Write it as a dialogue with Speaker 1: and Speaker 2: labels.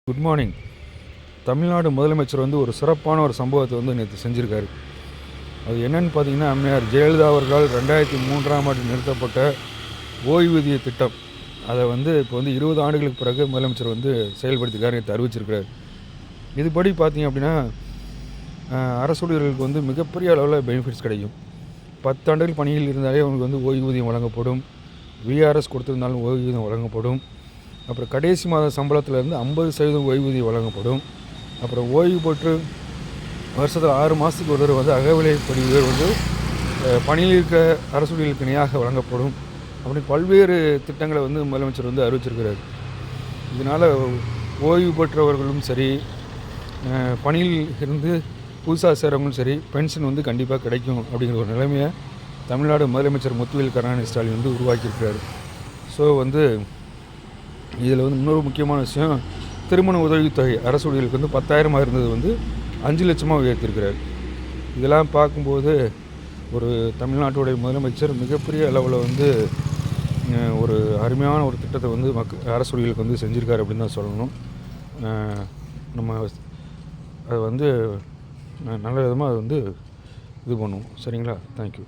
Speaker 1: Good morning. Tamil Nadu முதலமைச்சர் வந்து ஒரு சிறப்பான ஒரு சம்பவத்தை வந்து நேற்று செஞ்சுருக்காரு. அது என்னென்னு பார்த்தீங்கன்னா, அம்மையார் ஜெயலலிதா அவர்கள் 2003ஆம் ஆண்டு நிறுத்தப்பட்ட ஓய்வூதிய திட்டம், அதை வந்து இப்போ வந்து 20 ஆண்டுகளுக்கு பிறகு முதலமைச்சர் வந்து செயல்படுத்திக்கார், நேற்று அறிவிச்சிருக்கிறார். இதுபடி பார்த்தீங்க அப்படின்னா, அரசு ஊழியர்களுக்கு வந்து மிகப்பெரிய அளவில் பெனிஃபிட்ஸ் கிடைக்கும். 10 ஆண்டுகள் பணியில் இருந்தாலே அவங்களுக்கு வந்து ஓய்வூதியம் வழங்கப்படும். விஆர்எஸ் கொடுத்திருந்தாலும் ஓய்வூதியம் வழங்கப்படும். அப்புறம் கடைசி மாத சம்பளத்திலேருந்து 50% ஓய்வூதியம் வழங்கப்படும். அப்புறம் ஓய்வு பெற்று வருஷத்தில் 6 மாதத்துக்கு ஒரு தடவை வந்து அகவிலை பதிவுகள் வந்து பணியில் இருக்க அரசு ஊழியர்களுக்கு இணையாக வழங்கப்படும். அப்படி பல்வேறு திட்டங்களை வந்து முதலமைச்சர் வந்து அறிவிச்சிருக்கிறார். இதனால் ஓய்வு பெற்றவர்களும் சரி, பணியில் இருந்து புதுசாக சேர்றவங்களும் சரி, பென்ஷன் வந்து கண்டிப்பாக கிடைக்கும் அப்படிங்கிற ஒரு நிலைமையை தமிழ்நாடு முதலமைச்சர் முத்துவேல் கருணாநிதி ஸ்டாலின் வந்து உருவாக்கியிருக்கிறார். ஸோ வந்து இதில் வந்து இன்னொரு முக்கியமான விஷயம், திருமண உதவித்தொகை அரசு ஊழியர்களுக்கு வந்து 10,000 இருந்தது வந்து 5 லட்சமாக உயர்த்தியிருக்கிறார். இதெல்லாம் பார்க்கும்போது ஒரு தமிழ்நாட்டுடைய முதலமைச்சர் மிகப்பெரிய அளவில் வந்து ஒரு அருமையான ஒரு திட்டத்தை வந்து அரசு ஊழியர்களுக்கு வந்து செஞ்சுருக்காரு அப்படின்னு தான் சொல்லணும். நம்ம அதை வந்து நல்ல விதமாக அது வந்து இது பண்ணுவோம். சரிங்களா? தேங்க்யூ.